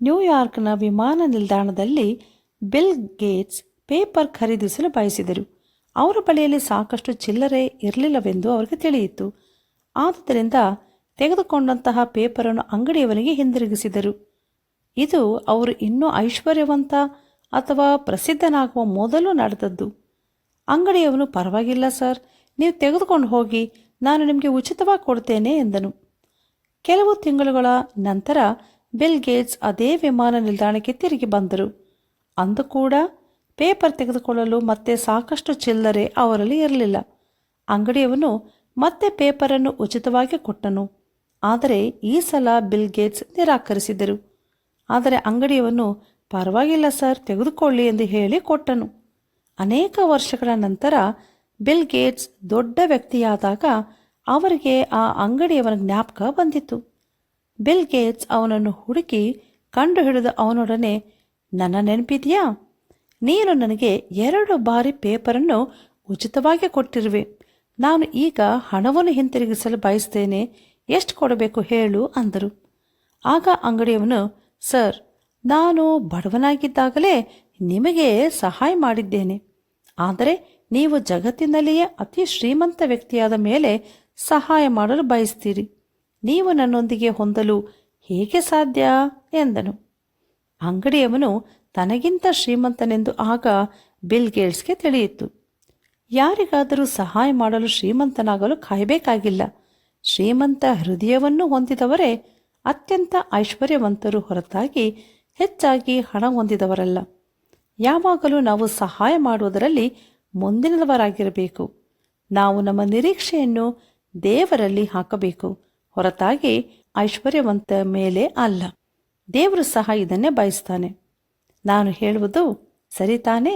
ನ್ಯೂಯಾರ್ಕ್ನ ವಿಮಾನ ನಿಲ್ದಾಣದಲ್ಲಿ bill Gates paper ಖರೀದಿಸಲು ಬಯಸಿದರು. ಅವರ ಬಳಿಯಲ್ಲಿ ಸಾಕಷ್ಟು ಚಿಲ್ಲರೆ ಇರಲಿಲ್ಲವೆಂದು ಅವರಿಗೆ ತಿಳಿಯಿತು. ಆದುದರಿಂದ ತೆಗೆದುಕೊಂಡಂತಹ ಪೇಪರನ್ನು ಅಂಗಡಿಯವನಿಗೆ ಹಿಂದಿರುಗಿಸಿದರು. ಇದು ಅವರು ಇನ್ನೂ ಐಶ್ವರ್ಯವಂತ ಅಥವಾ ಪ್ರಸಿದ್ಧನಾಗುವ ಮೊದಲು ನಡೆದದ್ದು. ಅಂಗಡಿಯವನು, ಪರವಾಗಿಲ್ಲ ಸರ್, ನೀವು ತೆಗೆದುಕೊಂಡು ಹೋಗಿ, ನಾನು ನಿಮಗೆ ಉಚಿತವಾಗಿ ಕೊಡ್ತೇನೆ ಎಂದನು. ಕೆಲವು ತಿಂಗಳುಗಳ ನಂತರ ಬಿಲ್ ಗೇಟ್ಸ್ ಅದೇ ವಿಮಾನ ನಿಲ್ದಾಣಕ್ಕೆ ತಿರುಗಿ ಬಂದರು. ಅಂದು ಕೂಡ ಪೇಪರ್ ತೆಗೆದುಕೊಳ್ಳಲು ಮತ್ತೆ ಸಾಕಷ್ಟು ಚಿಲ್ಲರೆ ಅವರಲ್ಲಿ ಇರಲಿಲ್ಲ. ಅಂಗಡಿಯವನು ಮತ್ತೆ ಪೇಪರನ್ನು ಉಚಿತವಾಗಿ ಕೊಟ್ಟನು. ಆದರೆ ಈ ಸಲ ಬಿಲ್ ಗೇಟ್ಸ್ ನಿರಾಕರಿಸಿದರು. ಆದರೆ ಅಂಗಡಿಯವನು, ಪರವಾಗಿಲ್ಲ ಸರ್, ತೆಗೆದುಕೊಳ್ಳಿ ಎಂದು ಹೇಳಿ ಕೊಟ್ಟನು. ಅನೇಕ ವರ್ಷಗಳ ನಂತರ ಬಿಲ್ ಗೇಟ್ಸ್ ದೊಡ್ಡ ವ್ಯಕ್ತಿಯಾದಾಗ ಅವರಿಗೆ ಆ ಅಂಗಡಿಯವನ ಜ್ಞಾಪಕ ಬಂದಿತು. ಬಿಲ್ ಗೇಟ್ಸ್ ಅವನನ್ನು ಹುಡುಕಿ ಕಂಡುಹಿಡಿದು ಅವನೊಡನೆ, ನನ್ನ ನೆನಪಿದೆಯಾ? ನೀನು ನನಗೆ 2 ಬಾರಿ ಪೇಪರನ್ನು ಉಚಿತವಾಗಿ ಕೊಟ್ಟಿರುವೆ. ನಾನು ಈಗ ಹಣವನ್ನು ಹಿಂತಿರುಗಿಸಲು ಬಯಸ್ತೇನೆ. ಎಷ್ಟು ಕೊಡಬೇಕು ಹೇಳು ಅಂದರು. ಆಗ ಅಂಗಡಿಯವನು, ಸರ್, ನಾನು ಬಡವನಾಗಿದ್ದಾಗಲೇ ನಿಮಗೆ ಸಹಾಯ ಮಾಡಿದ್ದೇನೆ. ಆದರೆ ನೀವು ಜಗತ್ತಿನಲ್ಲಿಯೇ ಅತಿ ಶ್ರೀಮಂತ ವ್ಯಕ್ತಿಯಾದ ಮೇಲೆ ಸಹಾಯ ಮಾಡಲು ಬಯಸ್ತೀರಿ. ನೀವು ನನ್ನೊಂದಿಗೆ ಹೊಂದಲು ಹೇಗೆ ಸಾಧ್ಯ ಎಂದನು. ಅಂಗಡಿಯವನು ತನಗಿಂತ ಶ್ರೀಮಂತನೆಂದು ಆಗ ಬಿಲ್ ಗೇಟ್ಸ್ಗೆ ತಿಳಿಯಿತು. ಯಾರಿಗಾದರೂ ಸಹಾಯ ಮಾಡಲು ಶ್ರೀಮಂತನಾಗಲು ಕಾಯಬೇಕಾಗಿಲ್ಲ. ಶ್ರೀಮಂತ ಹೃದಯವನ್ನು ಹೊಂದಿದವರೇ ಅತ್ಯಂತ ಐಶ್ವರ್ಯವಂತರು ಹೊರತಾಗಿ ಹೆಚ್ಚಾಗಿ ಹಣ ಹೊಂದಿದವರಲ್ಲ. ಯಾವಾಗಲೂ ನಾವು ಸಹಾಯ ಮಾಡುವುದರಲ್ಲಿ ಮುಂದಿನವರಾಗಿರಬೇಕು. ನಾವು ನಮ್ಮ ನಿರೀಕ್ಷೆಯನ್ನು ದೇವರಲ್ಲಿ ಹಾಕಬೇಕು ಹೊರತಾಗಿ ಐಶ್ವರ್ಯವಂತ ಮೇಲೆ ಅಲ್ಲ. ದೇವರು ಸಹ ಇದನ್ನೇ ಬಯಸ್ತಾನೆ. ನಾನು ಹೇಳುವುದು ಸರಿ ತಾನೇ?